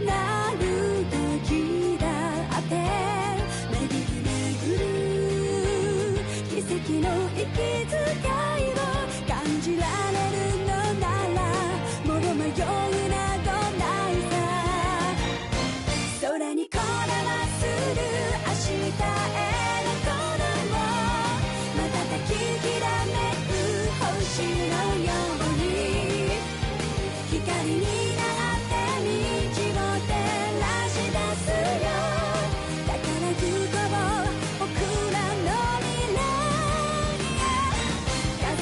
なる時だって巡り巡る奇跡の息遣いを感じられるのならもう迷いなどないさ。空にこだまする明日へのこの瞬ききらめく星のように光になって道を照らし出すよ。だから行こう僕らの未来へ。風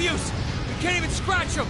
use! We can't even scratch them!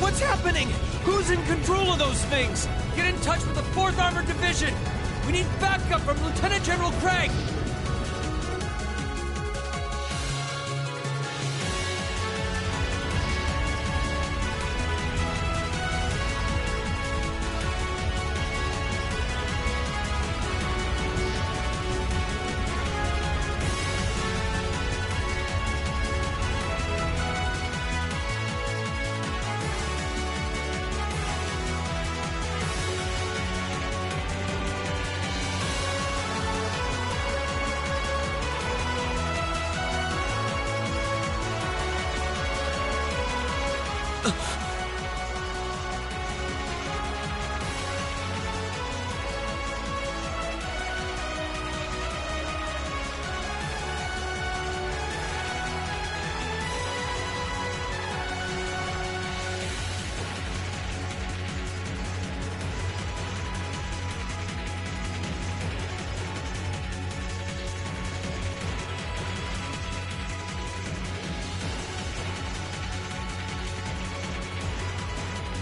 What's happening? Who's in control of those things? Get in touch with the 4th Armored Division! We need backup from Lieutenant General Craig!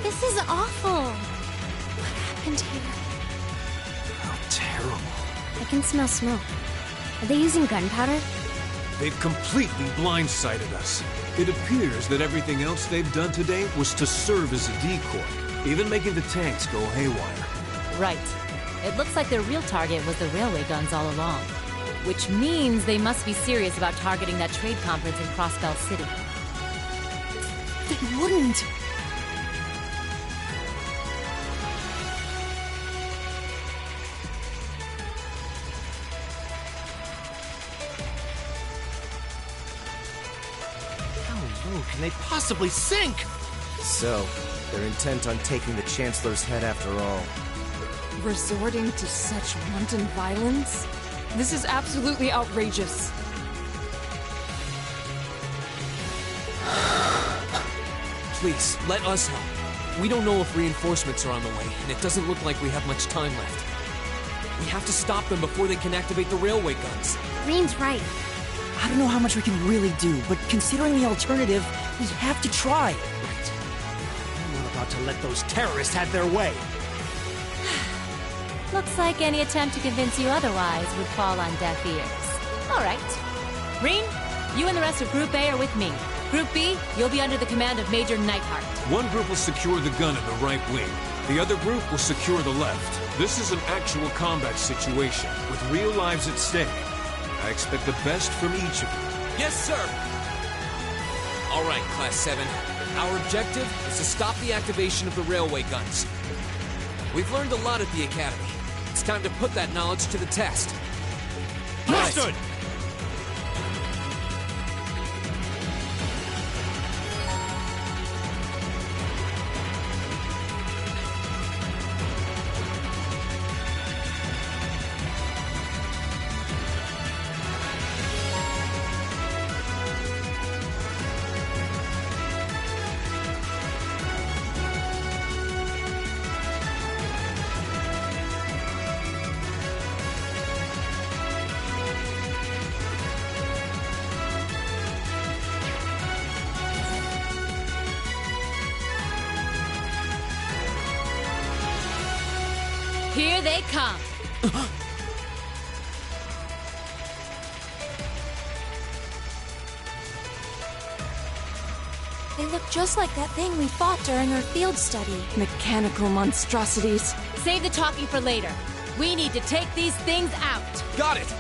This is awful. What happened here? How terrible. I can smell smoke. Are they using gunpowder? They've completely blindsided us. It appears that everything else they've done today was to serve as a decoy, even making the tanks go haywire. Right. It looks like their real target was the railway guns all along. Which means they must be serious about targeting that trade conference in Crossbell City. They wouldn't! How low can they possibly sink? So, they're intent on taking the Chancellor's head after all. Resorting to such wanton violence? This is absolutely outrageous. Please, let us help. We don't know if reinforcements are on the way, and it doesn't look like we have much time left. We have to stop them before they can activate the railway guns. Green's right. I don't know how much we can really do, but considering the alternative, we have to try. Right. I'm not about to let those terrorists have their way. Looks like any attempt to convince you otherwise would fall on deaf ears. All right. Reen, you and the rest of Group A are with me. Group B, you'll be under the command of Major Neidhart. One group will secure the gun in the right wing. The other group will secure the left. This is an actual combat situation, with real lives at stake. I expect the best from each of you. Yes, sir! All right, Class 7. Our objective is to stop the activation of the railway guns. We've learned a lot at the Academy. It's time to put that knowledge to the test. Understood! Here they come. They look just like that thing we fought during our field study. Mechanical monstrosities. Save the talking for later. We need to take these things out. Got it!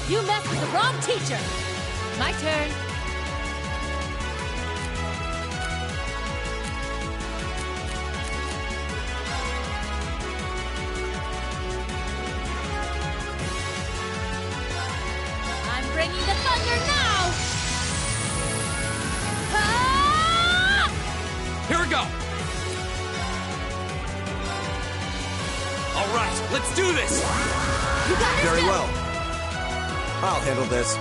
You messed with the wrong teacher. My turn. I'm bringing the thunder now! Ah! Here we go! All right, let's do this! You got this, Very Bill. well. I'll handle this.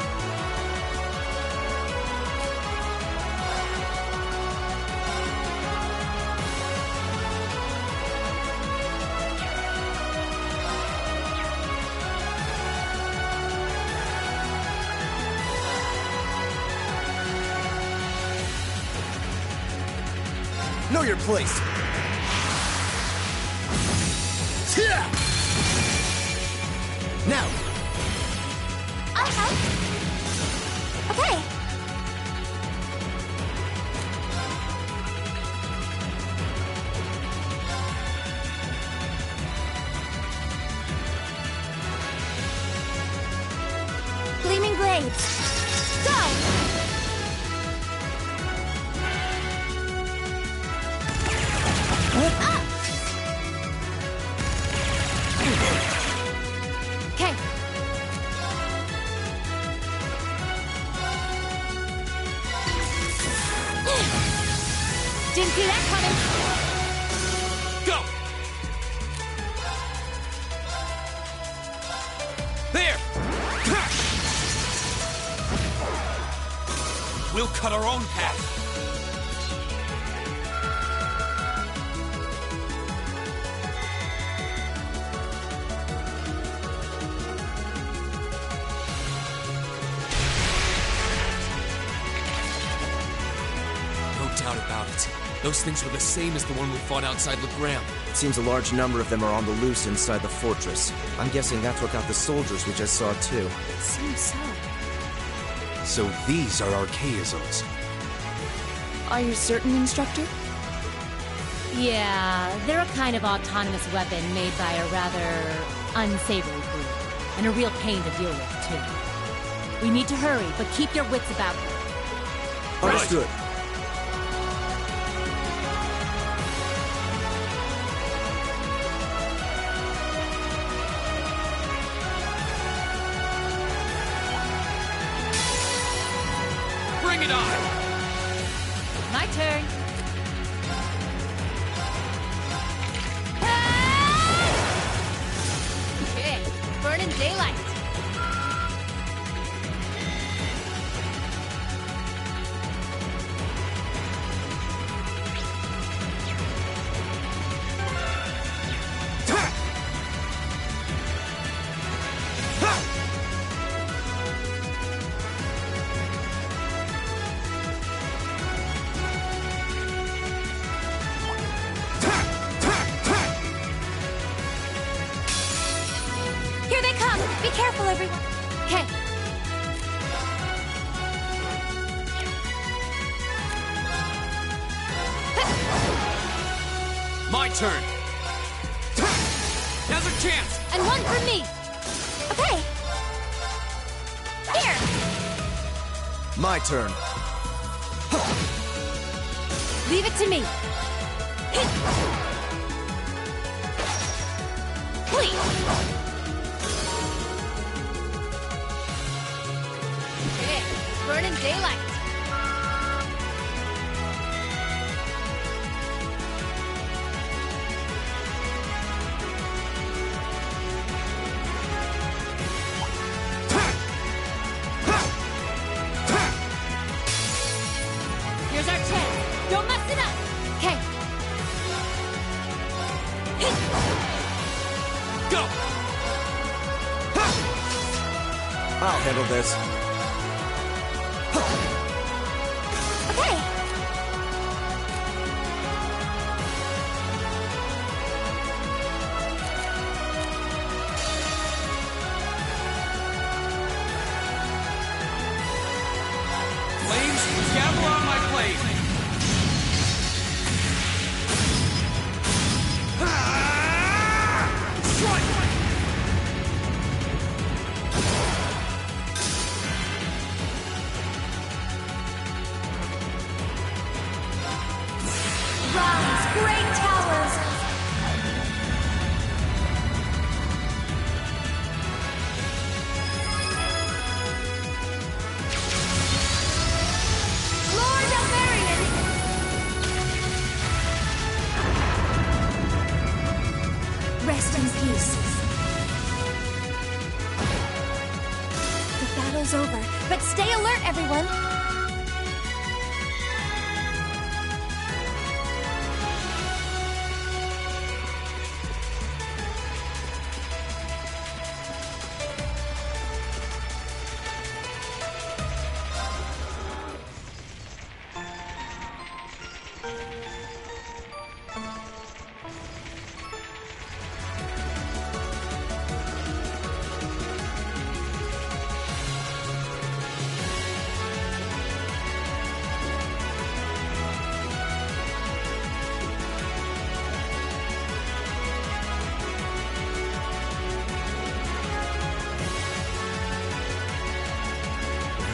Know your place. Now. I'll help. Okay. Gleaming blades. Go! Up! Okay. Didn't see that coming. Go! There! We'll cut our own path. No doubt about it. Those things were the same as the one we fought outside Legram. It seems a large number of them are on the loose inside the fortress. I'm guessing that's what got the soldiers we just saw, too. Seems so. So these are archaisms. Are you certain, Instructor? Yeah, they're a kind of autonomous weapon made by a rather unsavory group. And a real pain to deal with, too. We need to hurry, but keep your wits about you. Understood. Bring it on! My turn. Okay, burning daylight. Here they come! Be careful, everyone! Okay. My turn! Now's our chance! And one for me. Okay! Here! My turn. Leave it to me. Please. Okay, burning daylight. Here's our chance. Don't mess it up. Okay. Go! I'll handle this. Okay! gavel on my blade! Strike! Rise, great towers! Lord Alvarian! Rest in peace. The battle's over, but stay alert, everyone!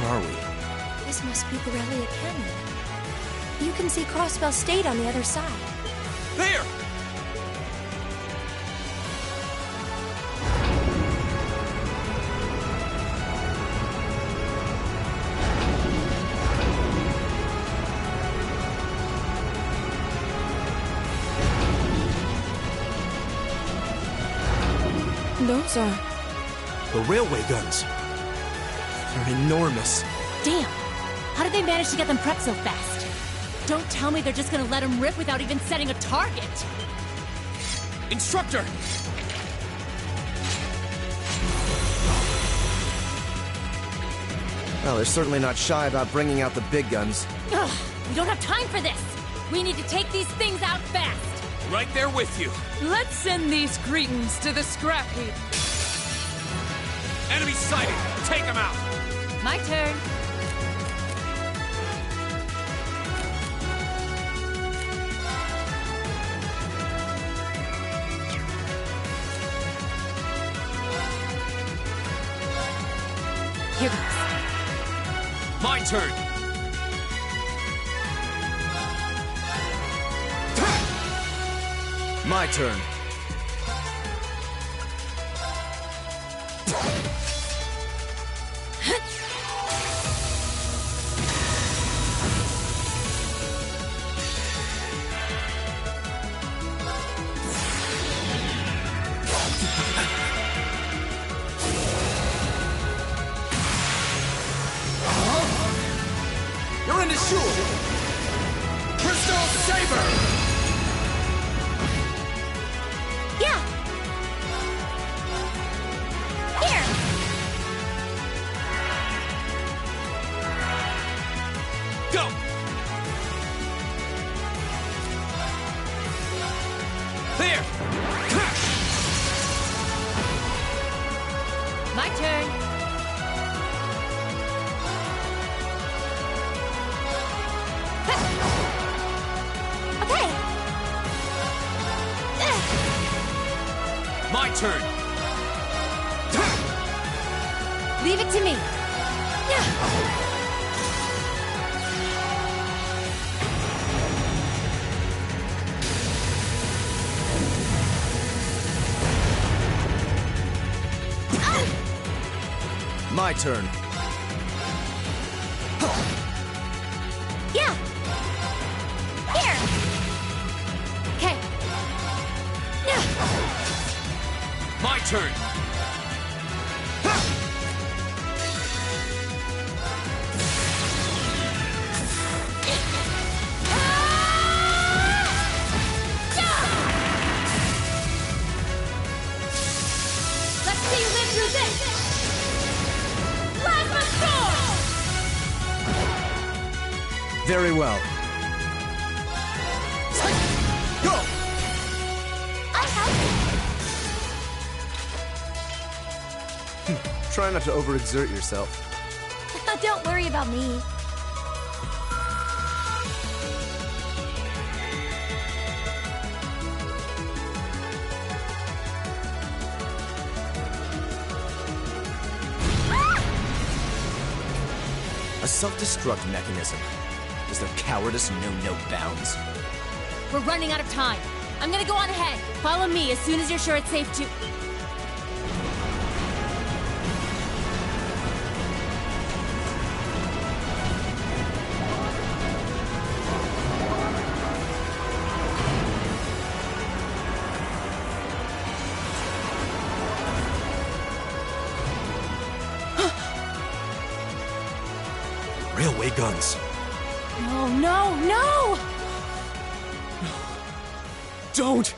Where are we? This must be Borrelia Canyon. You can see Crossbell State on the other side. There! Those are... The railway guns. They're enormous. Damn! How did they manage to get them prepped so fast? Don't tell me they're just gonna let them rip without even setting a target! Instructor! Well, they're certainly not shy about bringing out the big guns. Ugh, we don't have time for this! We need to take these things out fast! Right there with you. Let's send these cretins to the scrap heap. Enemy sighted. Take them out. My turn. Here goes. My turn. My turn. You're in the shoe! Crystal Saber! Yeah! Here! Go! There! My turn. Okay! My turn. Leave it to me. My turn. Yeah! Here! Okay. My turn. Let's see you live through this! Plasma Storm! Very well. Go! I help! Try not to overexert yourself. Don't worry about me. A self-destruct mechanism. Does their cowardice know no bounds? We're running out of time. I'm gonna go on ahead. Follow me as soon as you're sure it's safe to... Railway guns. No, no, no! Don't!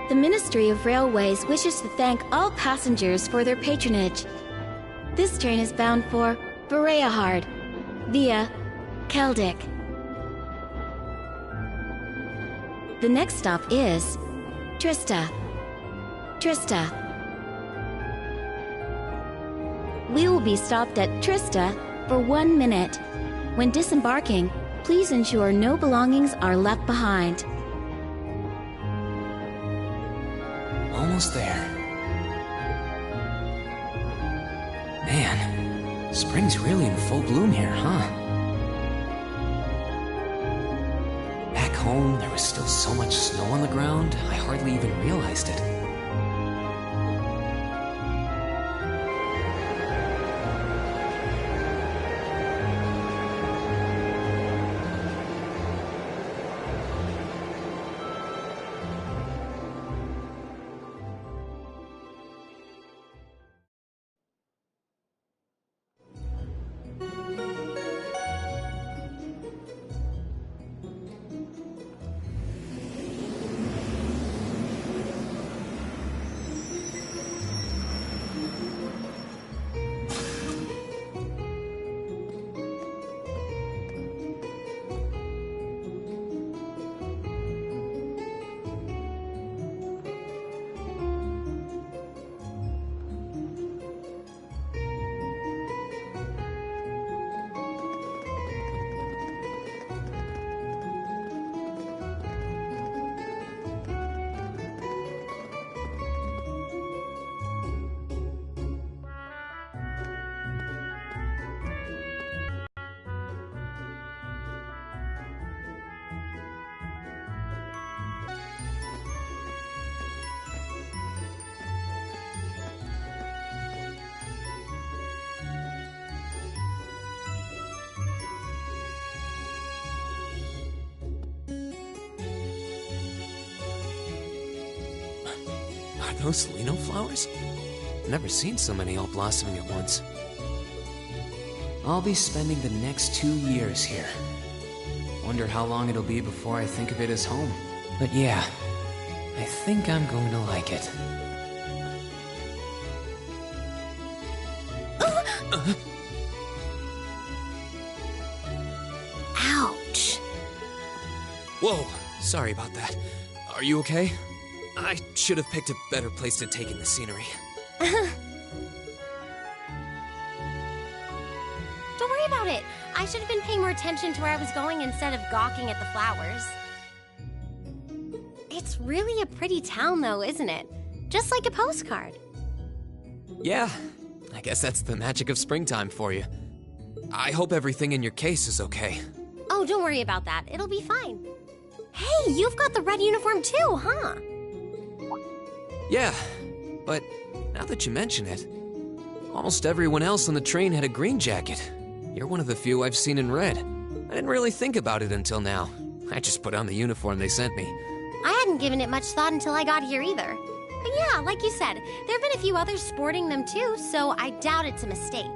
The Ministry of Railways wishes to thank all passengers for their patronage. This train is bound for Bereahard via Keldic. The next stop is Trista. We will be stopped at Trista for 1 minute. When disembarking, please ensure no belongings are left behind. Almost there. Man, spring's really in full bloom here, huh? Back home, there was still so much snow on the ground, I hardly even realized it. Are those Lino flowers? I've never seen so many all blossoming at once. I'll be spending the next 2 years here. Wonder how long it'll be before I think of it as home. But yeah, I think I'm going to like it. Ouch. Whoa, sorry about that. Are you okay? I should have picked a better place to take in the scenery. Don't worry about it. I should have been paying more attention to where I was going instead of gawking at the flowers. It's really a pretty town, though, isn't it? Just like a postcard. Yeah, I guess that's the magic of springtime for you. I hope everything in your case is okay. Oh, don't worry about that. It'll be fine. Hey, you've got the red uniform too, huh? Yeah, but now that you mention it, almost everyone else on the train had a green jacket. You're one of the few I've seen in red. I didn't really think about it until now. I just put on the uniform they sent me. I hadn't given it much thought until I got here either. But yeah, like you said, there have been a few others sporting them too, so I doubt it's a mistake.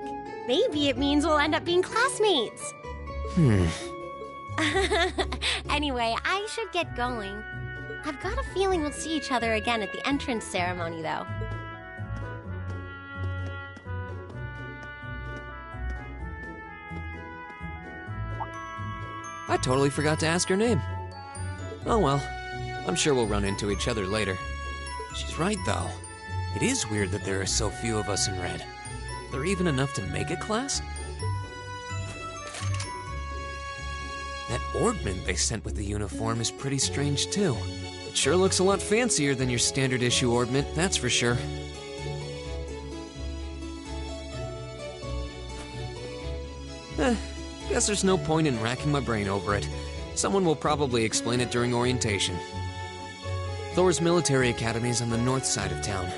Maybe it means we'll end up being classmates. Anyway, I should get going. I've got a feeling we'll see each other again at the entrance ceremony, though. I totally forgot to ask her name. Oh well, I'm sure we'll run into each other later. She's right, though. It is weird that there are so few of us in red. Are there even enough to make a class? That ornament they sent with the uniform is pretty strange, too. It sure looks a lot fancier than your standard issue ornament, that's for sure. Guess there's no point in racking my brain over it. Someone will probably explain it during orientation. Thor's military academy is on the north side of town.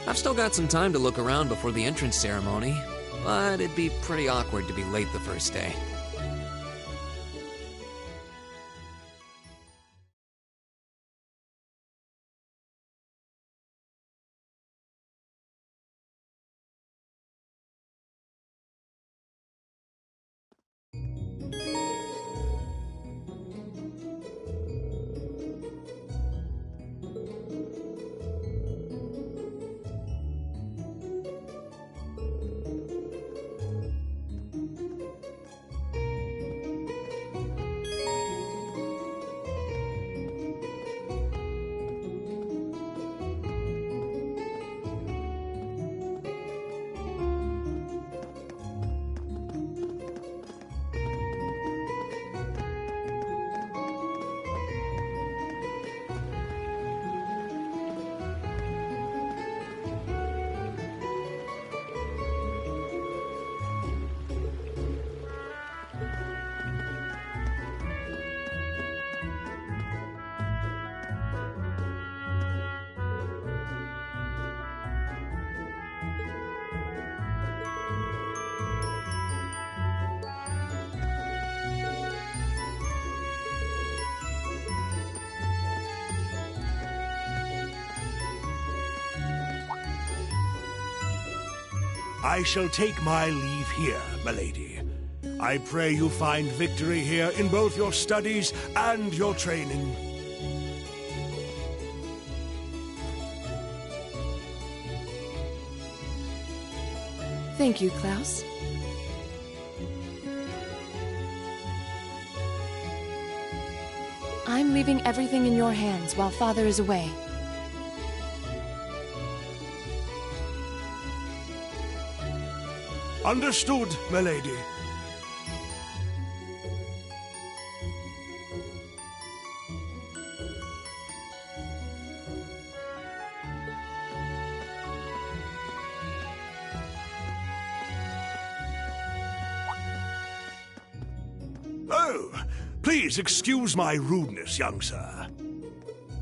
I've still got some time to look around before the entrance ceremony, but it'd be pretty awkward to be late the first day. I shall take my leave here, milady. I pray you find victory here in both your studies and your training. Thank you, Klaus. I'm leaving everything in your hands while Father is away. Understood, milady. Oh, please excuse my rudeness, young sir.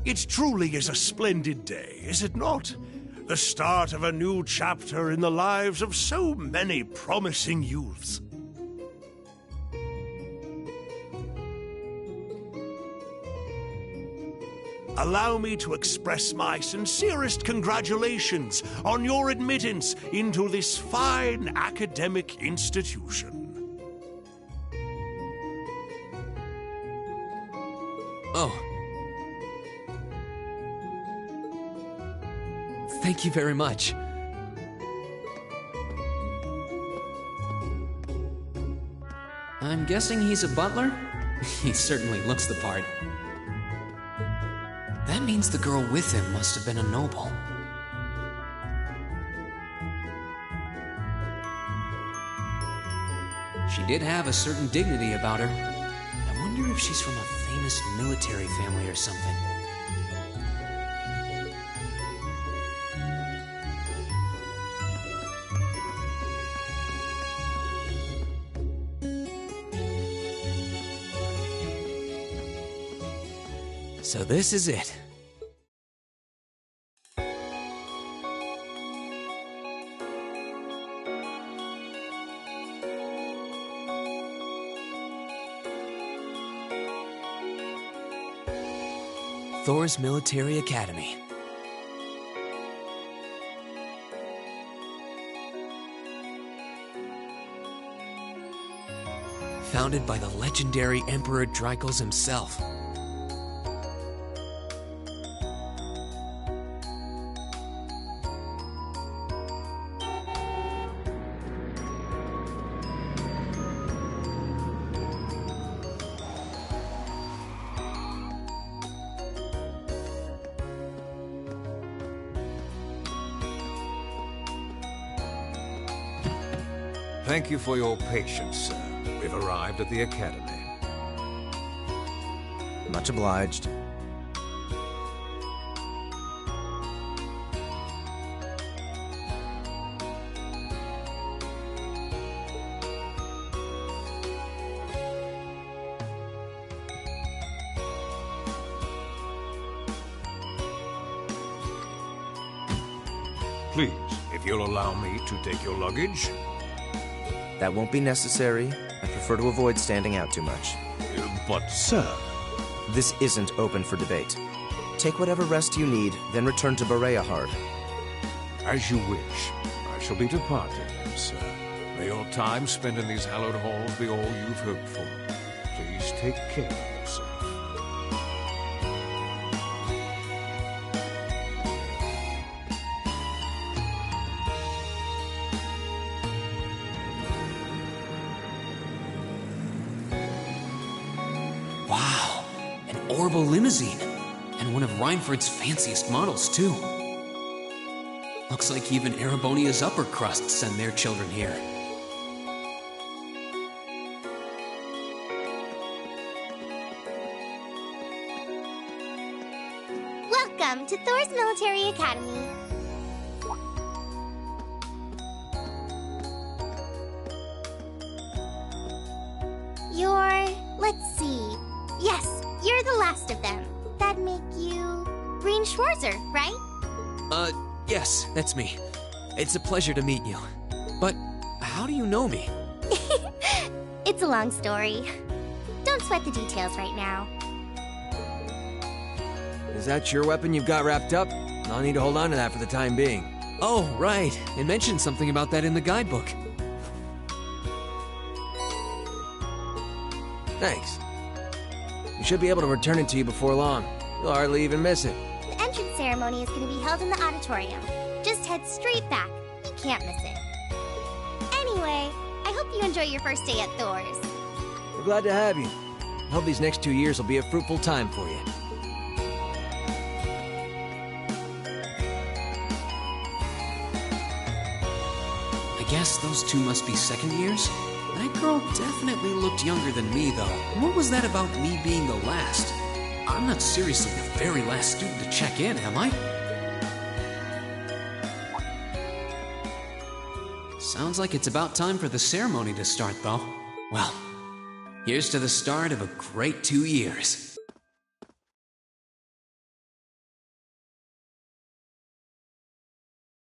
It truly is a splendid day, is it not? The start of a new chapter in the lives of so many promising youths. allow me to express my sincerest congratulations on your admittance into this fine academic institution. Oh. Thank you very much. I'm guessing he's a butler? He certainly looks the part. That means the girl with him must have been a noble. She did have a certain dignity about her. I wonder if she's from a famous military family or something. So this is it. Thor's Military Academy. Founded by the legendary Emperor Dreikels himself. Thank you for your patience, sir. We've arrived at the Academy. Much obliged. Please, if you'll allow me to take your luggage. That won't be necessary. I prefer to avoid standing out too much. But, sir... This isn't open for debate. Take whatever rest you need, then return to Bereahard. As you wish. I shall be departing, sir. May your time spent in these hallowed halls be all you've hoped for. Please take care of yourself. Wow, an Orbital limousine. And one of Reinford's fanciest models, too. Looks like even Erebonia's upper crust send their children here. Welcome to Thor's Military Academy. Let's see. Yes, you're the last of them. That'd make you... Green Schwarzer, right? Yes, that's me. It's a pleasure to meet you. But how do you know me? It's a long story. Don't sweat the details right now. Is that your weapon you've got wrapped up? I'll need to hold on to that for the time being. Oh, right. It mentioned something about that in the guidebook. Thanks. You should be able to return it to you before long. You'll hardly even miss it. The entrance ceremony is going to be held in the auditorium. Just head straight back. You can't miss it. Anyway, I hope you enjoy your first day at Thor's. We're glad to have you. I hope these next 2 years will be a fruitful time for you. I guess those two must be second years? That girl definitely looked younger than me, though. What was that about me being the last? I'm not seriously the very last student to check in, am I? Sounds like it's about time for the ceremony to start, though. Well, here's to the start of a great 2 years.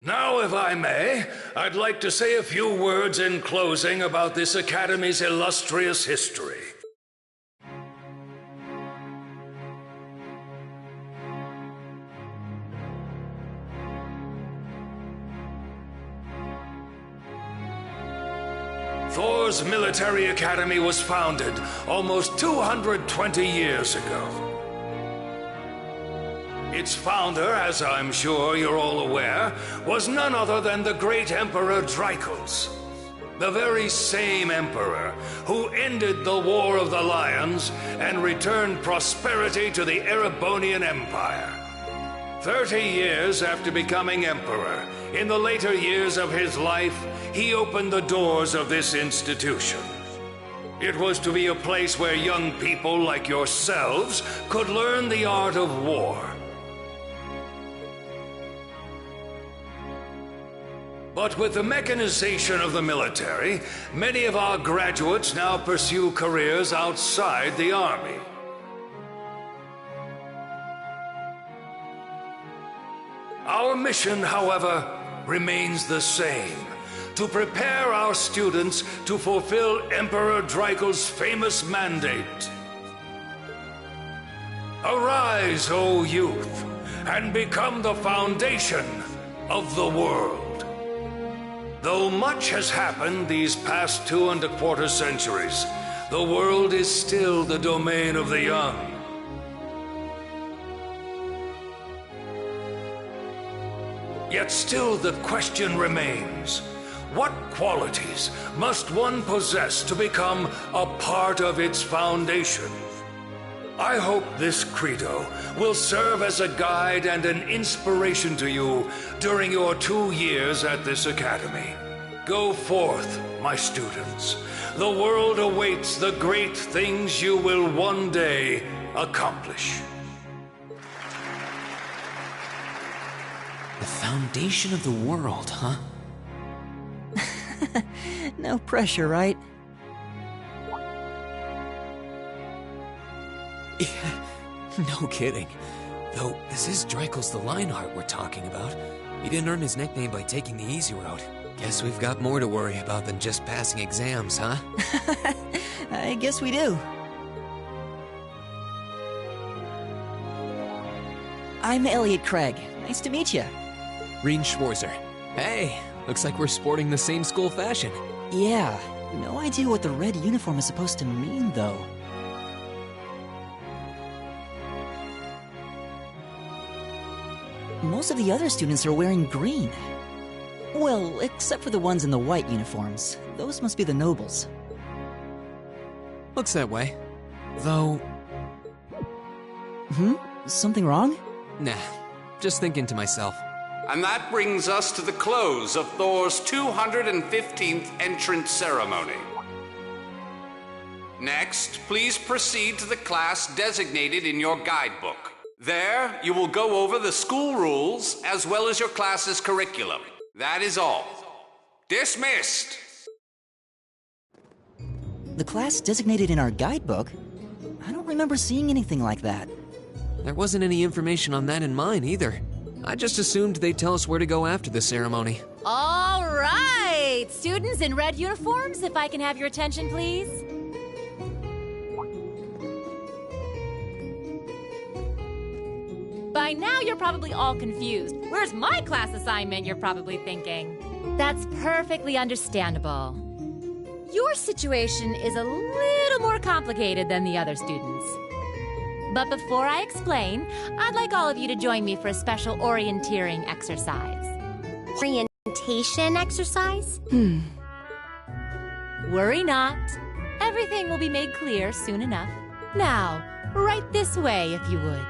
Now, if I may, I'd like to say a few words in closing about this Academy's illustrious history. Thor's military academy was founded almost 220 years ago. Its founder, as I'm sure you're all aware, was none other than the great Emperor Drykos. The very same emperor who ended the War of the Lions and returned prosperity to the Erebonian Empire. 30 years after becoming emperor, in the later years of his life, he opened the doors of this institution. It was to be a place where young people like yourselves could learn the art of war. But with the mechanization of the military, many of our graduates now pursue careers outside the army. Our mission, however, remains the same: to prepare our students to fulfill Emperor Drykos' famous mandate. Arise, O youth, and become the foundation of the world. Though much has happened these past 2¼ centuries, the world is still the domain of the young. Yet still the question remains: what qualities must one possess to become a part of its foundation? I hope this credo will serve as a guide and an inspiration to you during your 2 years at this academy. Go forth, my students. The world awaits the great things you will one day accomplish. The foundation of the world, huh? No pressure, right? No kidding. Though, this is Drykos the Lionheart we're talking about. He didn't earn his nickname by taking the easy route. Guess we've got more to worry about than just passing exams, huh? I guess we do. I'm Elliot Craig. Nice to meet you. Reen Schwarzer. Hey, looks like we're sporting the same school fashion. Yeah, no idea what the red uniform is supposed to mean, though. Most of the other students are wearing green. Well, except for the ones in the white uniforms. Those must be the nobles. Looks that way. Though... Something wrong? Nah, just thinking to myself. And that brings us to the close of Thor's 215th entrance ceremony. Next, please proceed to the class designated in your guidebook. There, you will go over the school rules as well as your class's curriculum. That is all. Dismissed! The class designated in our guidebook? I don't remember seeing anything like that. There wasn't any information on that in mine either. I just assumed they'd tell us where to go after the ceremony. All right! Students in red uniforms, if I can have your attention, please. By now, you're probably all confused. Where's my class assignment, you're probably thinking. That's perfectly understandable. Your situation is a little more complicated than the other students. But before I explain, I'd like all of you to join me for a special orienteering exercise. Orientation exercise? Worry not. Everything will be made clear soon enough. Now, right this way, if you would.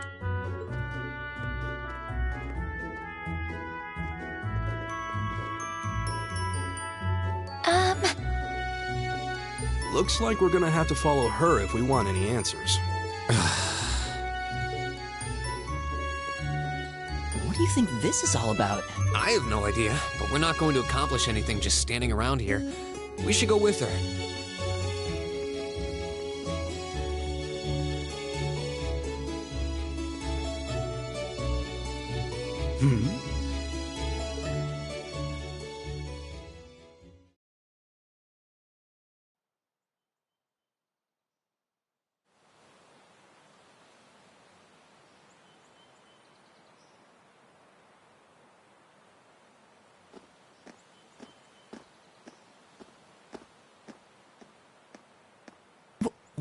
Looks like we're gonna have to follow her if we want any answers. What do you think this is all about? I have no idea, but we're not going to accomplish anything just standing around here. We should go with her.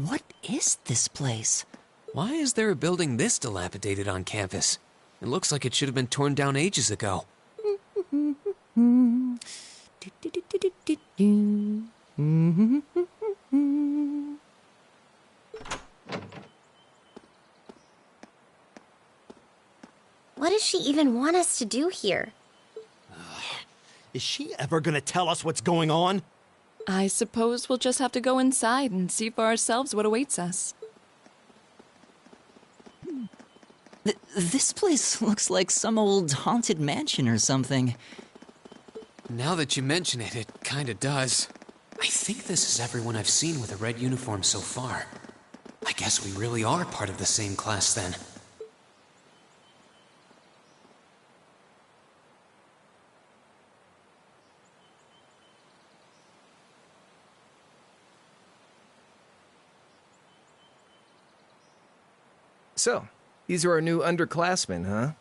What is this place? Why is there a building this dilapidated on campus? It looks like it should have been torn down ages ago. What does she even want us to do here? Is she ever gonna tell us what's going on? I suppose we'll just have to go inside and see for ourselves what awaits us. This place looks like some old haunted mansion or something. Now that you mention it, it kinda does. I think this is everyone I've seen with a red uniform so far. I guess we really are part of the same class then. So, these are our new underclassmen, huh?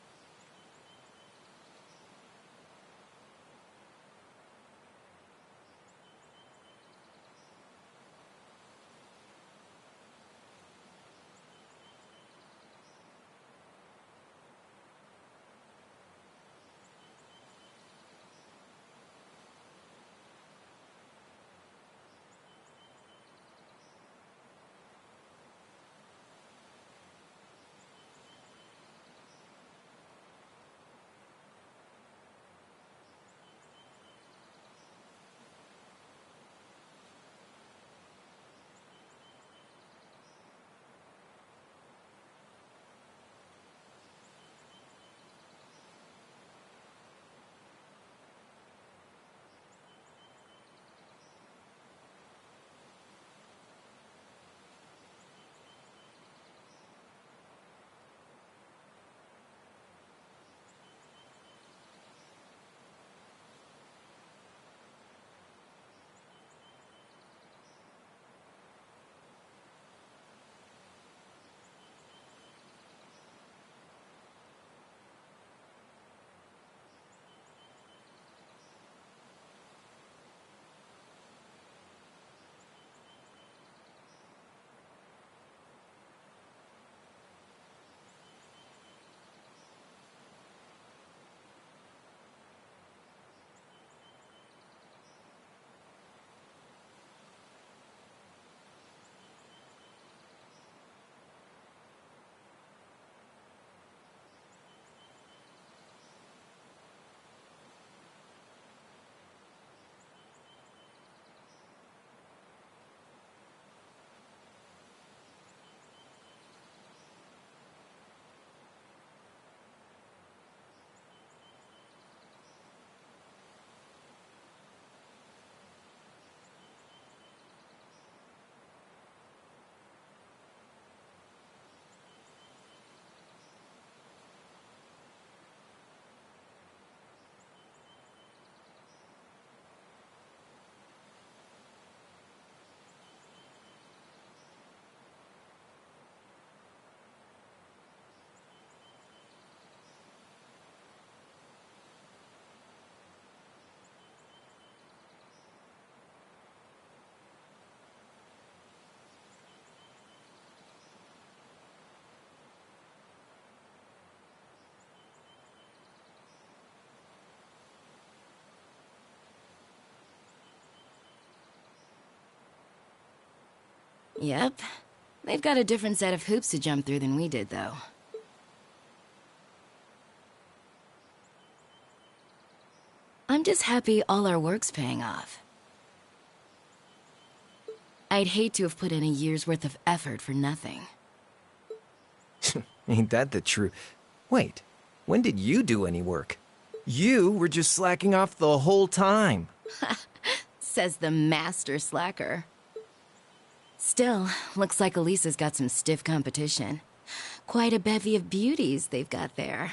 Yep. They've got a different set of hoops to jump through than we did, though. I'm just happy all our work's paying off. I'd hate to have put in a year's worth of effort for nothing. Ain't that the truth? Wait, when did you do any work? You were just slacking off the whole time. Says the master slacker. Still, looks like Elisa's got some stiff competition. Quite a bevy of beauties they've got there.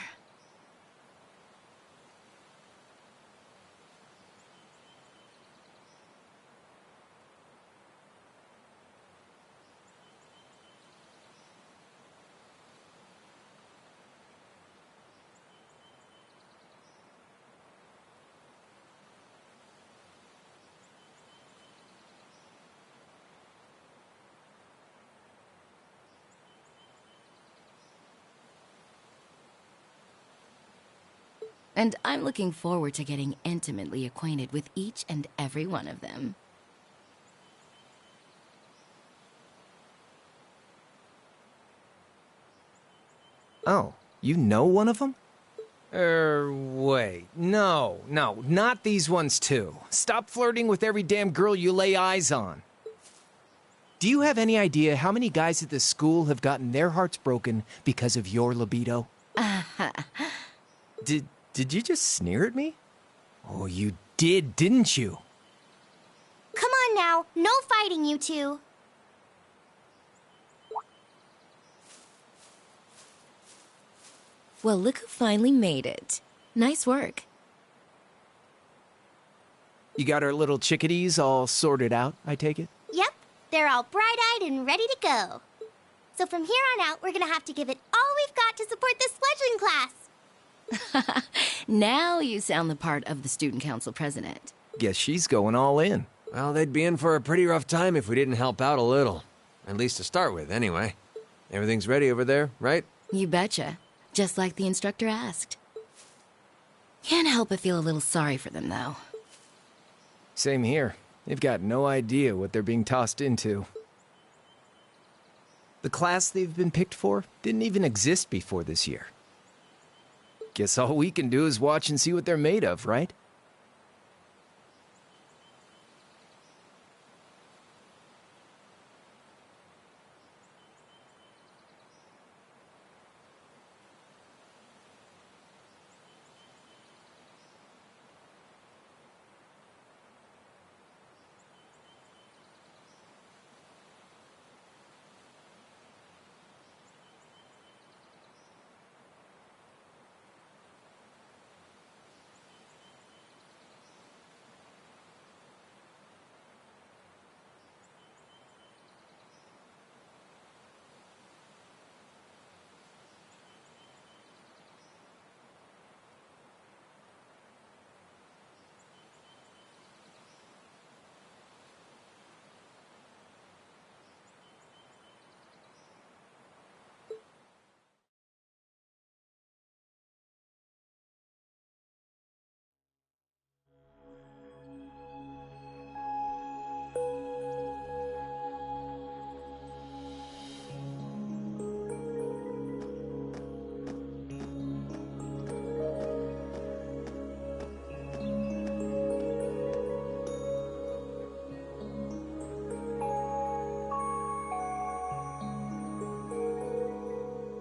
And I'm looking forward to getting intimately acquainted with each and every one of them. Oh, you know one of them? Wait. No, not these ones too. Stop flirting with every damn girl you lay eyes on. Do you have any idea how many guys at this school have gotten their hearts broken because of your libido? Did you just sneer at me? Oh, you did, didn't you? Come on now, no fighting, you two. Well, look who finally made it. Nice work. You got our little chickadees all sorted out, I take it? Yep, they're all bright-eyed and ready to go. So from here on out, we're gonna have to give it all we've got to support this fledgling class. Now you sound the part of the student council president. Guess she's going all in. Well, they'd be in for a pretty rough time if we didn't help out a little. At least to start with, anyway. Everything's ready over there, right? You betcha. Just like the instructor asked. Can't help but feel a little sorry for them, though. Same here. They've got no idea what they're being tossed into. The class they've been picked for didn't even exist before this year. Guess all we can do is watch and see what they're made of, right?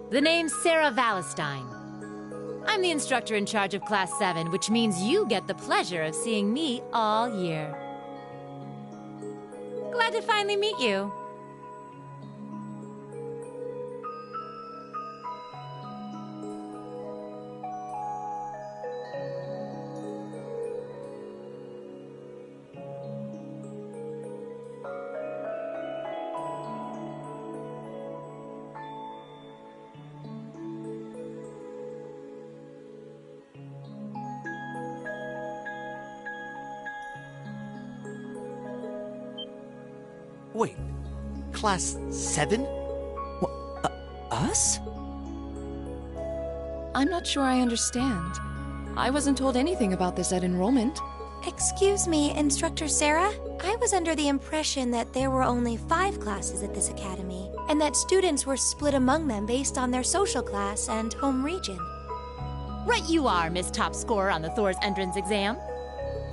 The name's Sarah Valestine. I'm the instructor in charge of Class 7, which means you get the pleasure of seeing me all year. Glad to finally meet you. Wait, Class 7? Us? I'm not sure I understand. I wasn't told anything about this at enrollment. Excuse me, Instructor Sarah? I was under the impression that there were only 5 classes at this academy, and that students were split among them based on their social class and home region. Right you are, Miss Top Scorer on the Thor's entrance exam.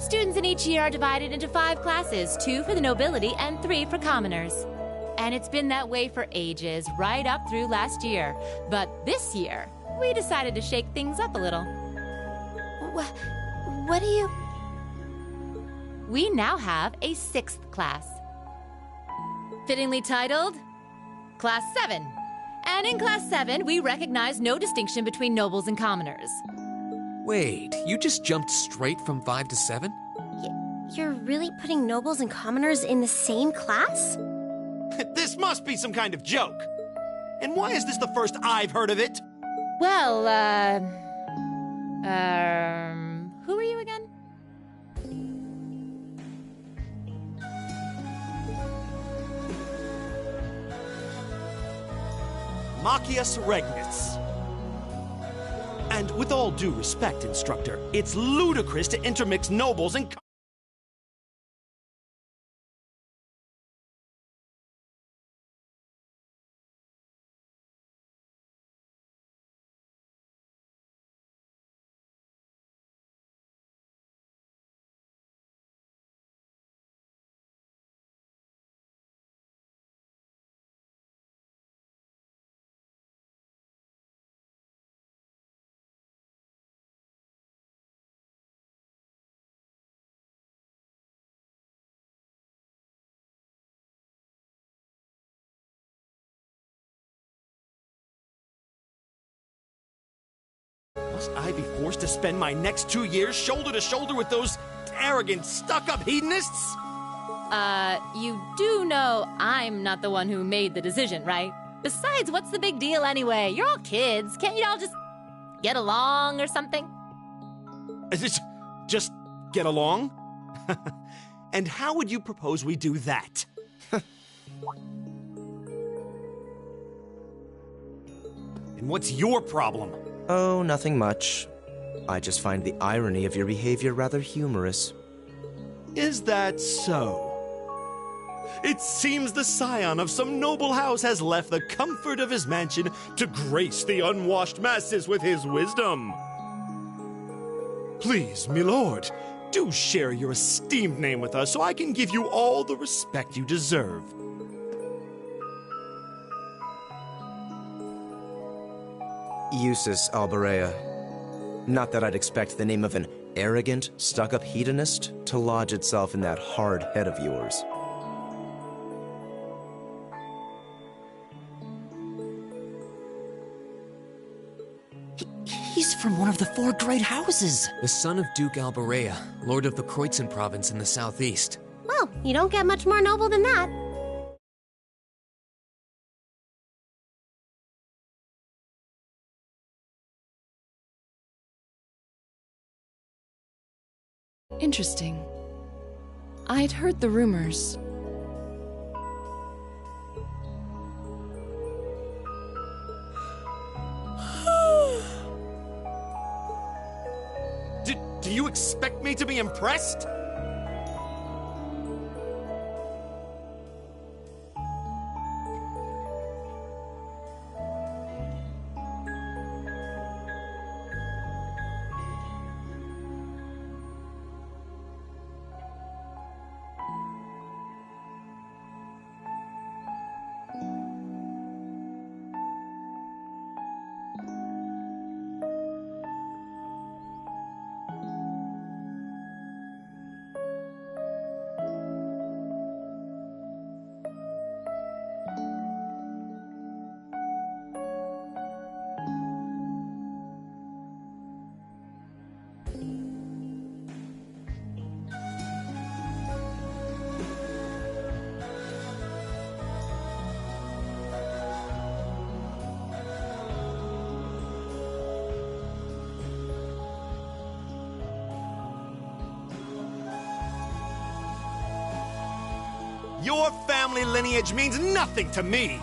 Students in each year are divided into 5 classes, 2 for the nobility and 3 for commoners. And it's been that way for ages, right up through last year. But this year, we decided to shake things up a little. What do you... We now have a 6th class. Fittingly titled, Class 7. And in Class 7, we recognize no distinction between nobles and commoners. Wait, you just jumped straight from 5 to 7? You're really putting nobles and commoners in the same class? This must be some kind of joke. And why is this the first I've heard of it? Well, who are you again? Machias Regnitz. And with all due respect, instructor, it's ludicrous to intermix nobles and... Must I be forced to spend my next 2 years shoulder to shoulder with those arrogant, stuck-up hedonists? You do know I'm not the one who made the decision, right? Besides, what's the big deal anyway? You're all kids. Can't you all just get along or something? Just get along? And how would you propose we do that? And what's your problem? Oh, nothing much. I just find the irony of your behavior rather humorous. Is that so? It seems the scion of some noble house has left the comfort of his mansion to grace the unwashed masses with his wisdom. Please, milord, do share your esteemed name with us so I can give you all the respect you deserve. Eustace Alberea. Not that I'd expect the name of an arrogant, stuck-up hedonist to lodge itself in that hard head of yours. He's from one of the 4 great houses. The son of Duke Alberea, lord of the Kreutzen province in the southeast. Well, you don't get much more noble than that. Interesting. I'd heard the rumors. Do you expect me to be impressed? Your family lineage means nothing to me!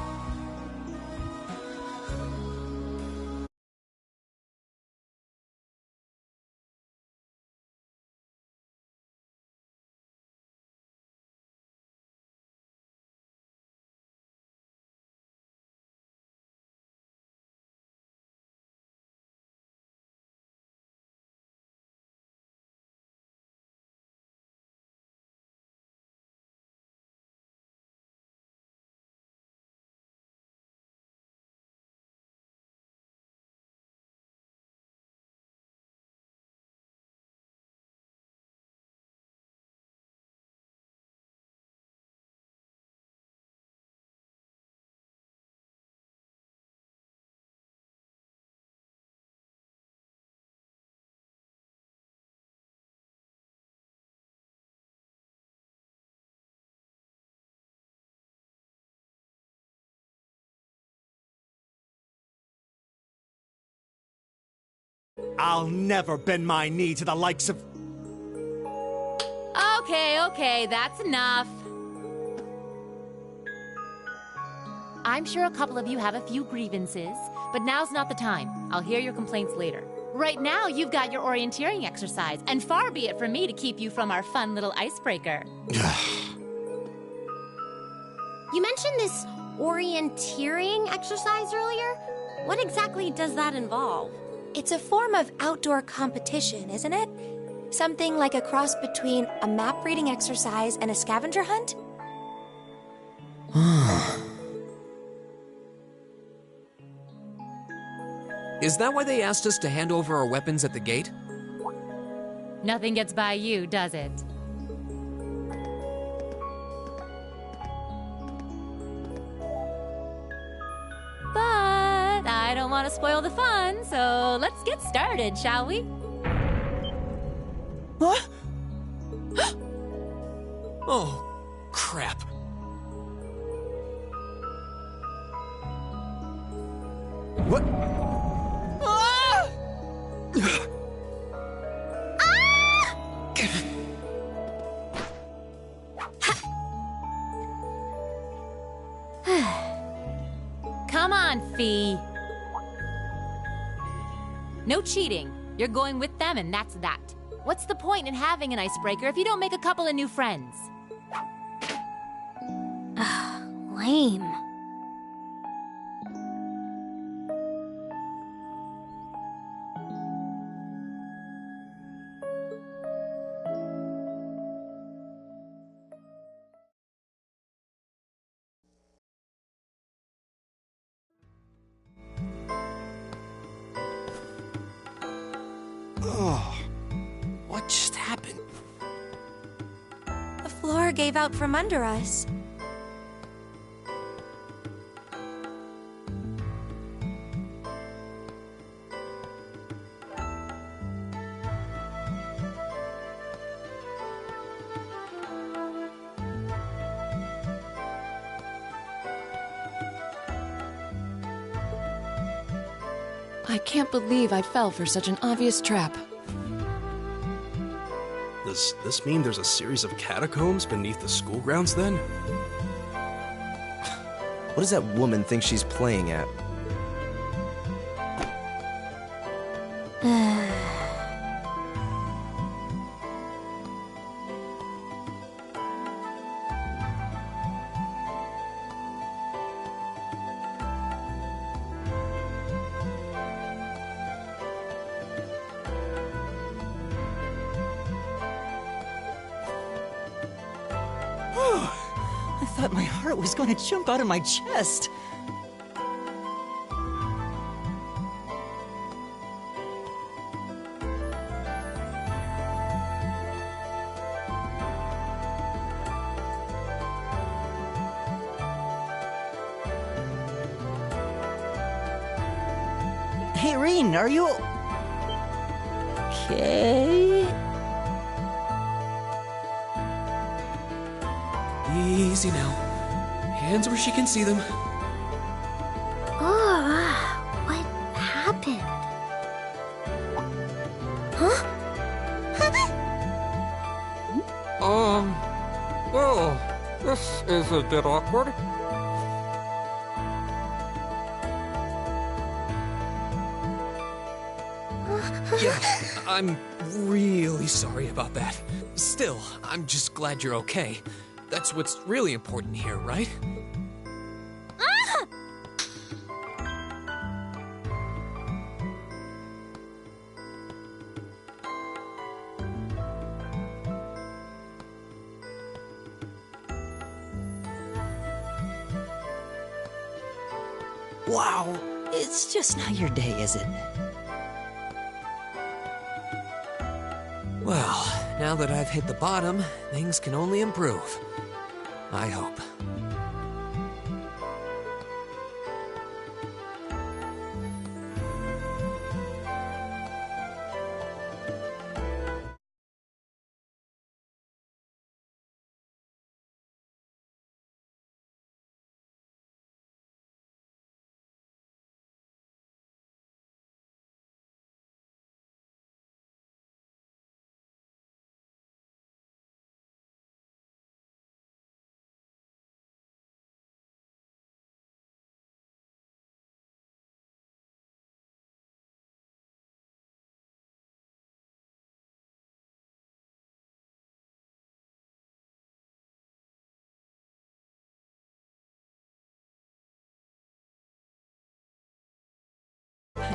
I'll never bend my knee to the likes of... Okay, that's enough. I'm sure a couple of you have a few grievances, but now's not the time. I'll hear your complaints later. Right now, you've got your orienteering exercise, and far be it from me to keep you from our fun little icebreaker. You mentioned this orienteering exercise earlier. What exactly does that involve? It's a form of outdoor competition, isn't it? Something like a cross between a map-reading exercise and a scavenger hunt? Is that why they asked us to hand over our weapons at the gate? Nothing gets by you, does it? But I don't want to spoil the fun, so let's get started, shall we? What? Oh, crap. What? Come on, Fee. No cheating. You're going with them, and that's that. What's the point in having an icebreaker if you don't make a couple of new friends? Lame. Oh, what just happened? The floor gave out from under us. I can't believe I fell for such an obvious trap. Does this mean there's a series of catacombs beneath the school grounds then? What does that woman think she's playing at? I thought my heart was going to jump out of my chest. Hey, Reen, are you okay? Easy now. Hands where she can see them. Oh, what happened? Huh? Well, this is a bit awkward. Yeah, I'm really sorry about that. Still, I'm just glad you're okay. That's what's really important here, right? Wow, it's just not your day, is it? Well, now that I've hit the bottom, things can only improve. I hope.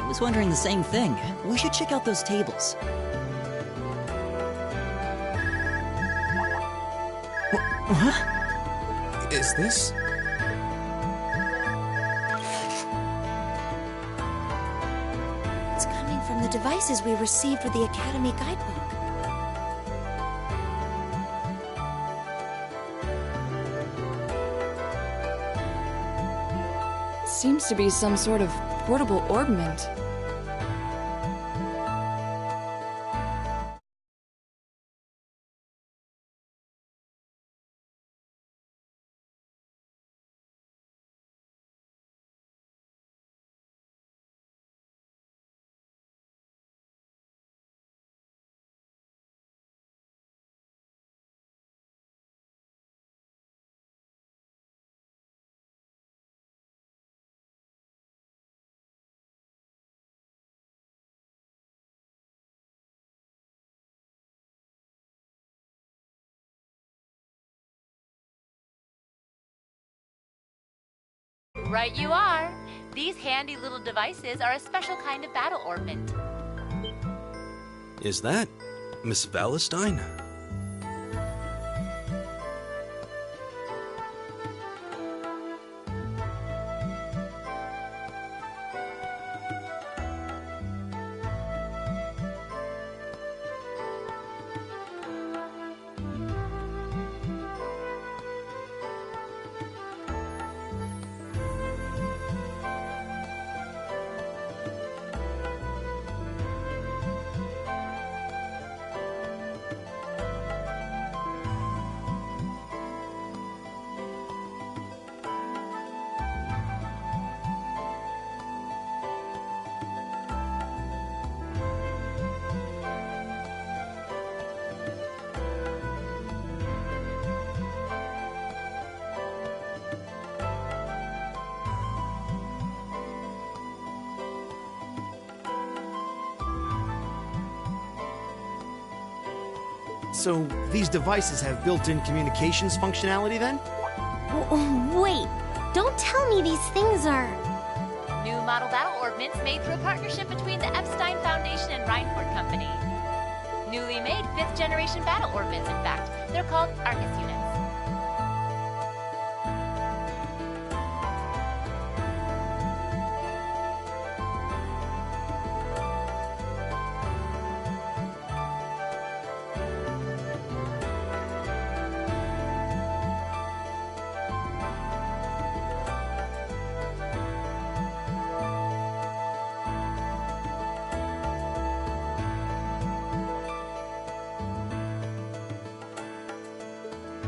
I was wondering the same thing. We should check out those tables. Huh? Is this? It's coming from the devices we received with the Academy guidebook. Seems to be some sort of portable orbment. Right you are. These handy little devices are a special kind of battle orbment. Is that Miss Valestine? So, these devices have built-in communications functionality then? Wait, don't tell me these things are... New model battle orbments made through a partnership between the Epstein Foundation and Reinhardt Company. Newly made 5th generation battle orbments, in fact. They're called Arcus units.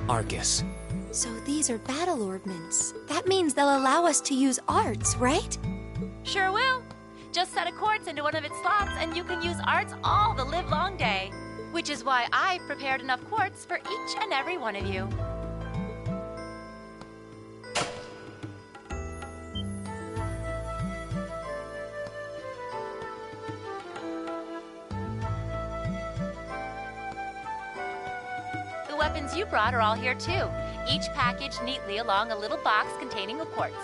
Arcus. So these are battle orbments. That means they'll allow us to use arts, right? Sure will. Just set a quartz into one of its slots and you can use arts all the livelong day. Which is why I've prepared enough quartz for each and every one of you. The weapons you brought are all here too, each packaged neatly along a little box containing a quartz.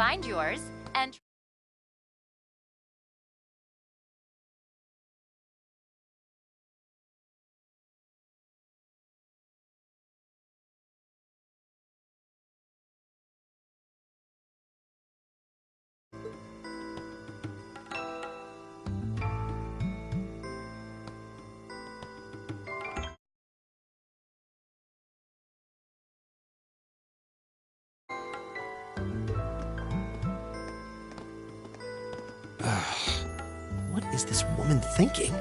find yours and... What is this woman thinking?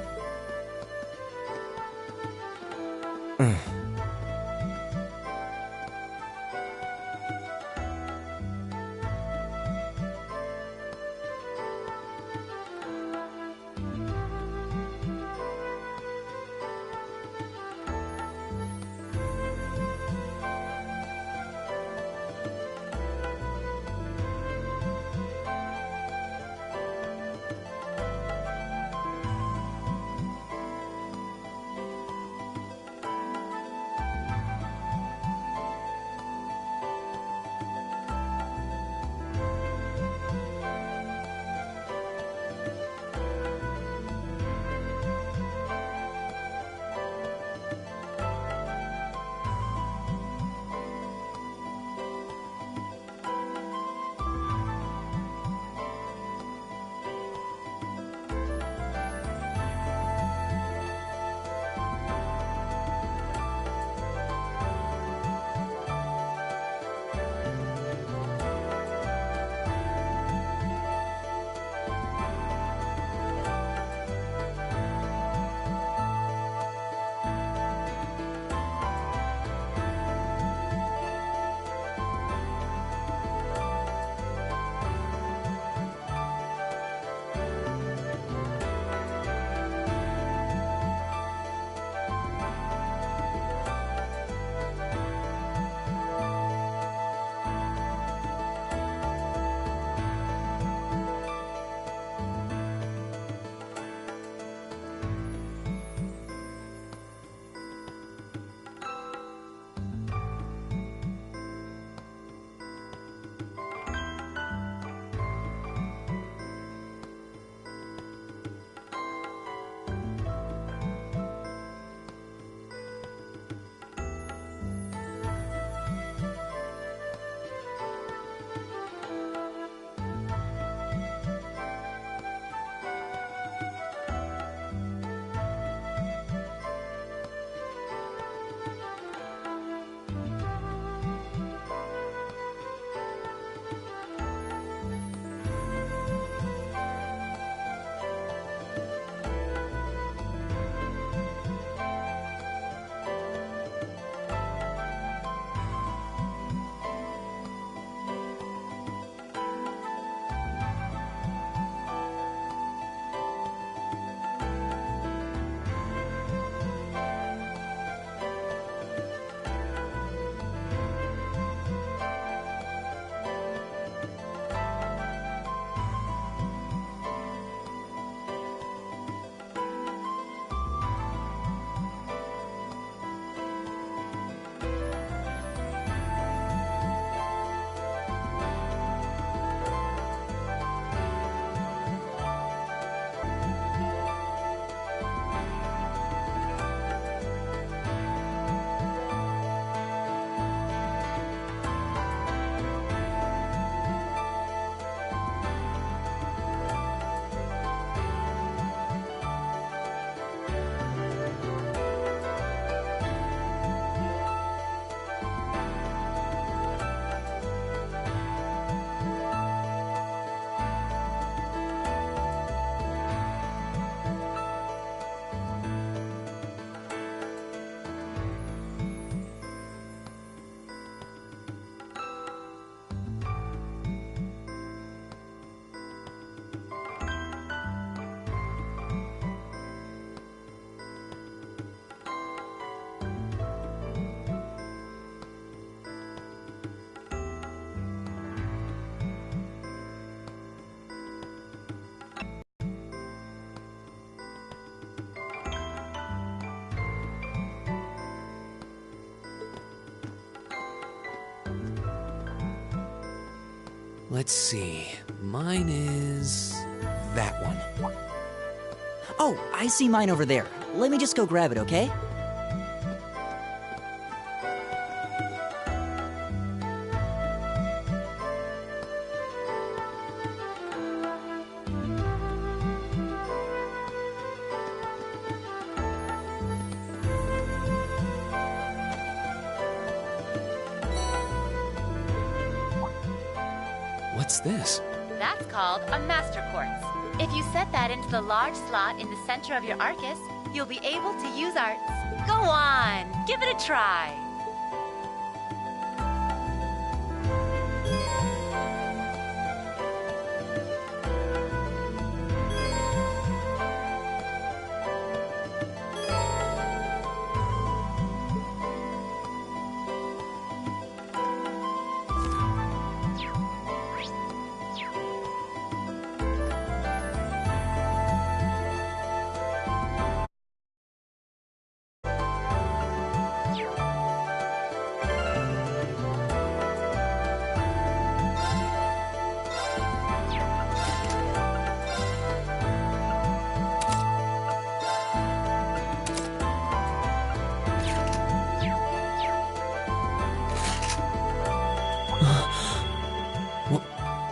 Let's see. Mine is that one. Oh, I see mine over there. Let me just go grab it, okay? What's this? That's called a Master Quartz. If you set that into the large slot in the center of your Arcus, you'll be able to use arts. Go on, give it a try.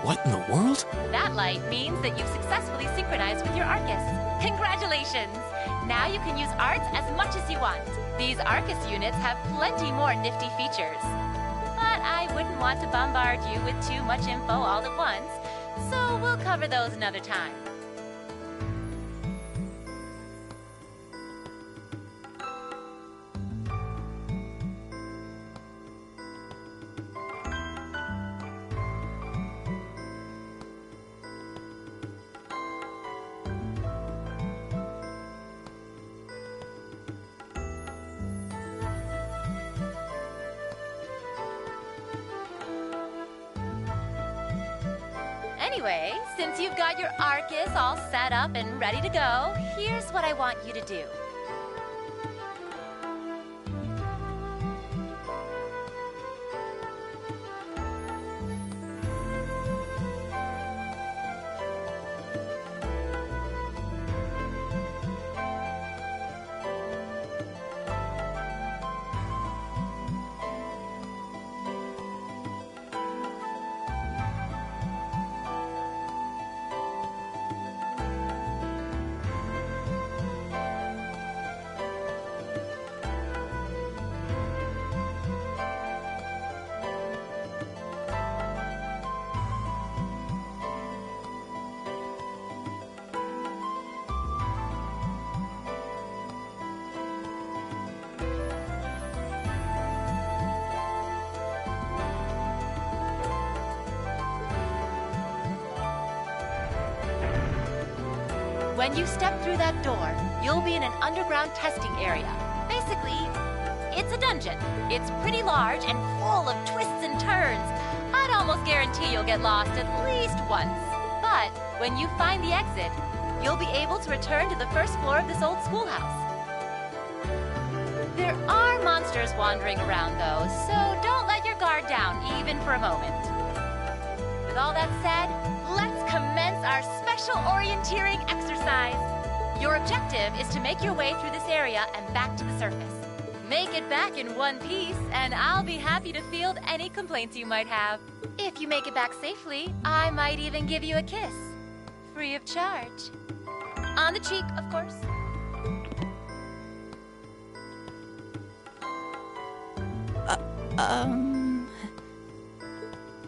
What in the world? That light means that you've successfully synchronized with your Arcus. Congratulations! Now you can use arts as much as you want. These Arcus units have plenty more nifty features. But I wouldn't want to bombard you with too much info all at once, so we'll cover those another time. Anyway, since you've got your Arcus all set up and ready to go, here's what I want you to do. When you step through that door, you'll be in an underground testing area. Basically, it's a dungeon. It's pretty large and full of twists and turns. I'd almost guarantee you'll get lost at least once. But when you find the exit, you'll be able to return to the first floor of this old schoolhouse. There are monsters wandering around, though, so don't let your guard down, even for a moment. With all that said, let's commence our special orienteering exercise. Your objective is to make your way through this area and back to the surface. Make it back in one piece, and I'll be happy to field any complaints you might have. If you make it back safely, I might even give you a kiss. Free of charge. On the cheek, of course.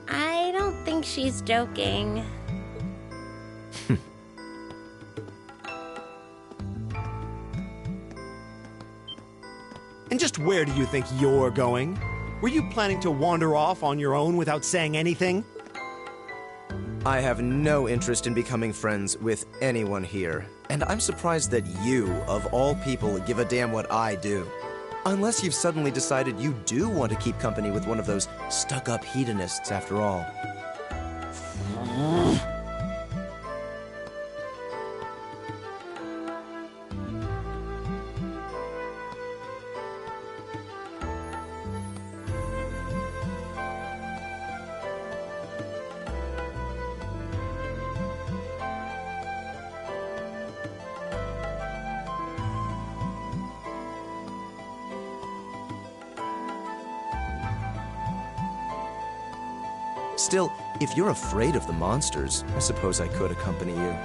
I don't think she's joking. And just where do you think you're going? Were you planning to wander off on your own without saying anything? I have no interest in becoming friends with anyone here, and I'm surprised that you, of all people, give a damn what I do. Unless you've suddenly decided you do want to keep company with one of those stuck-up hedonists after all. Still, if you're afraid of the monsters, I suppose I could accompany you.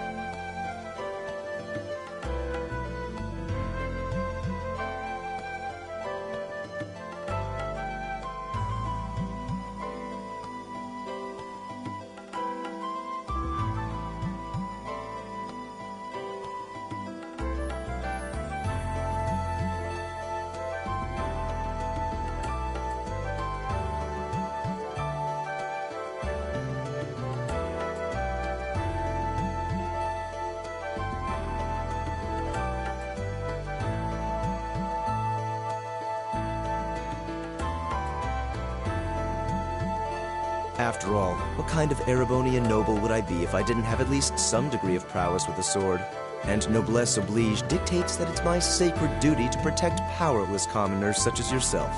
After all, what kind of Erebonian noble would I be if I didn't have at least some degree of prowess with a sword? And noblesse oblige dictates that it's my sacred duty to protect powerless commoners such as yourself.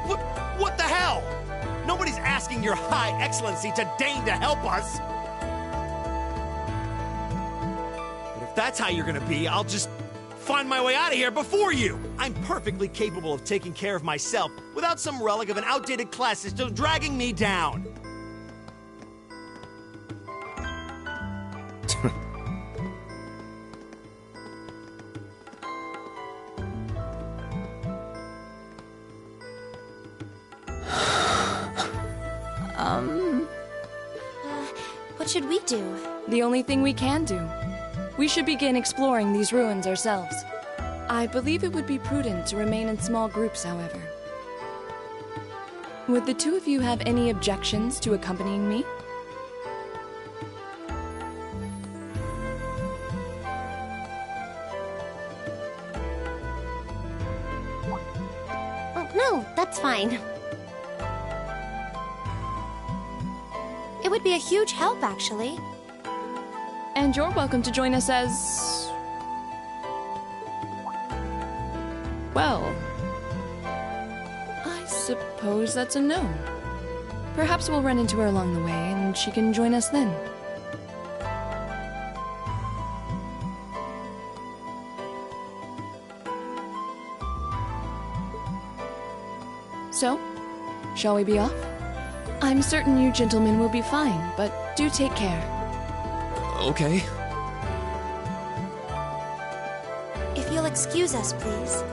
What the hell? Nobody's asking your high excellency to deign to help us! But if that's how you're gonna be, I'll just find my way out of here before you! I'm perfectly capable of taking care of myself without some relic of an outdated class system dragging me down! What should we do? The only thing we can do. We should begin exploring these ruins ourselves. I believe it would be prudent to remain in small groups, however. Would the two of you have any objections to accompanying me? Oh, no, that's fine. It would be a huge help, actually. And you're welcome to join us as... well... I suppose that's a no. Perhaps we'll run into her along the way, and she can join us then. So, shall we be off? I'm certain you gentlemen will be fine, but do take care. Okay. If you'll excuse us, please.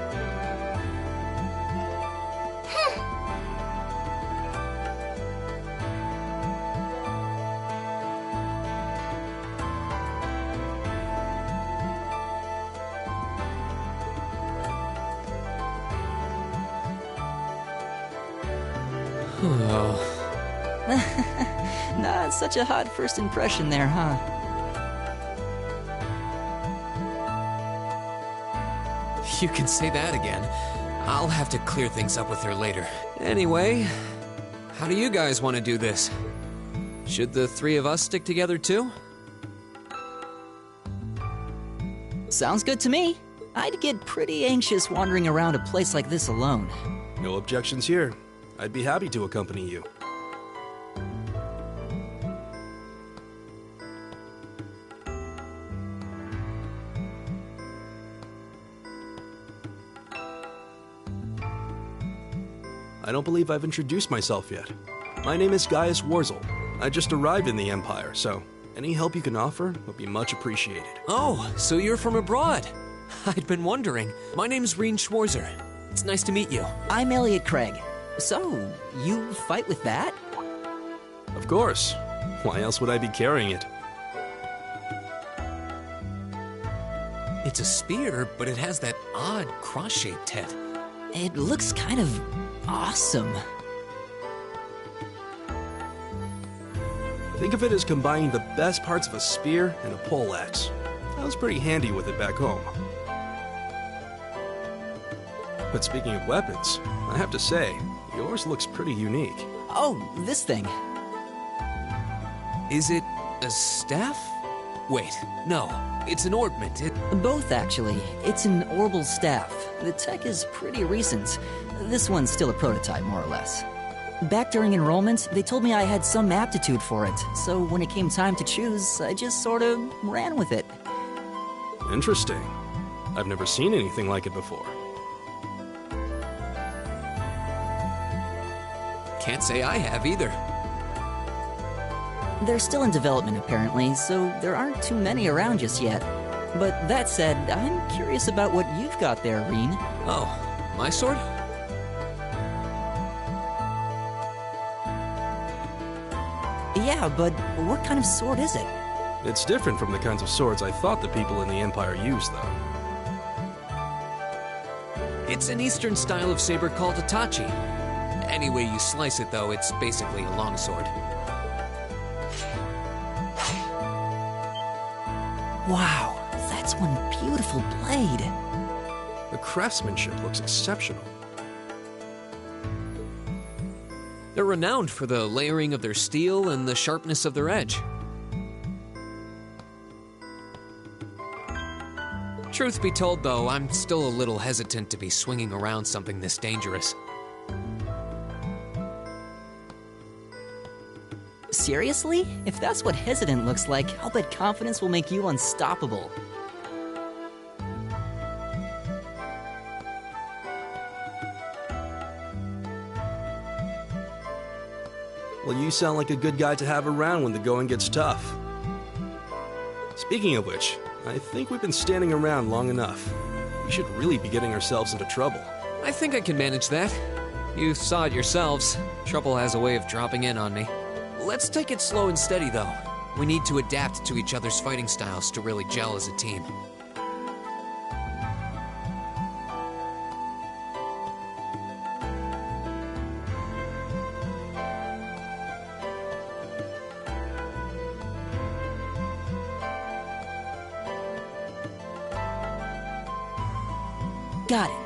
Not such a hot first impression there, huh? You can say that again. I'll have to clear things up with her later. Anyway, how do you guys want to do this? Should the three of us stick together too? Sounds good to me. I'd get pretty anxious wandering around a place like this alone. No objections here. I'd be happy to accompany you. I don't believe I've introduced myself yet. My name is Gaius Warzel. I just arrived in the Empire, so any help you can offer would be much appreciated. Oh, so you're from abroad. I'd been wondering. My name's Reen Schwarzer. It's nice to meet you. I'm Elliot Craig. So, you fight with that? Of course. Why else would I be carrying it? It's a spear, but it has that odd cross-shaped head. It looks kind of awesome. Think of it as combining the best parts of a spear and a poleaxe. I was pretty handy with it back home. But speaking of weapons, I have to say, yours looks pretty unique. Oh, this thing. Is it a staff? Wait, no, it's an ornament. Both, actually. It's an orbal staff. The tech is pretty recent. This one's still a prototype, more or less. Back during enrollment, they told me I had some aptitude for it, so when it came time to choose, I just sort of ran with it. Interesting. I've never seen anything like it before. Can't say I have either. They're still in development, apparently, so there aren't too many around just yet. But that said, I'm curious about what you've got there, Reen. Oh, my sword? Yeah, but what kind of sword is it? It's different from the kinds of swords I thought the people in the Empire used, though. It's an Eastern style of saber called a tachi. Any way you slice it, though, it's basically a longsword. Wow, that's one beautiful blade. The craftsmanship looks exceptional. They're renowned for the layering of their steel and the sharpness of their edge. Truth be told, though, I'm still a little hesitant to be swinging around something this dangerous. Seriously? If that's what hesitant looks like, I'll bet confidence will make you unstoppable. Well, you sound like a good guy to have around when the going gets tough. Speaking of which, I think we've been standing around long enough. We should really be getting ourselves into trouble. I think I can manage that. You saw it yourselves. Trouble has a way of dropping in on me. Let's take it slow and steady, though. We need to adapt to each other's fighting styles to really gel as a team. Got it.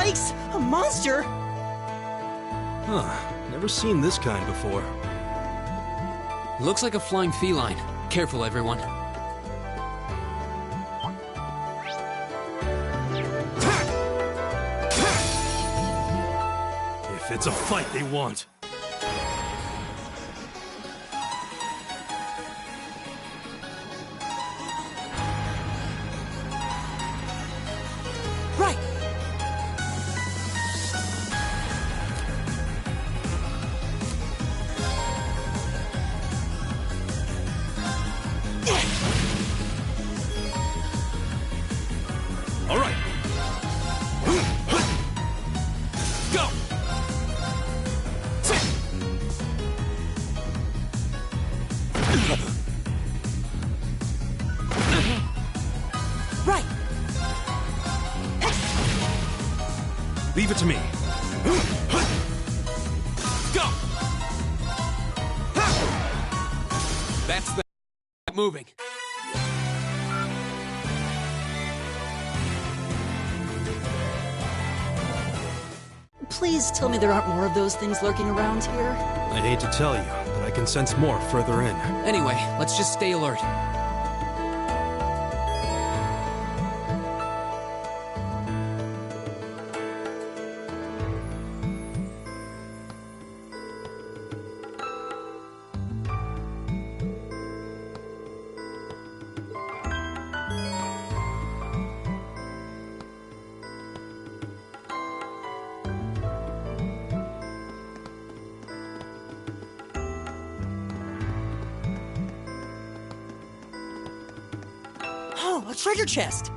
Yikes! A monster? Huh. Never seen this kind before. Looks like a flying feline. Careful, everyone. If it's a fight they want. Right! All right. Go! Right! Leave it to me. Go! That's the moving. Please tell me there aren't more of those things lurking around here. I'd hate to tell you, but I can sense more further in. Anyway, let's just stay alert. Oh, a treasure chest!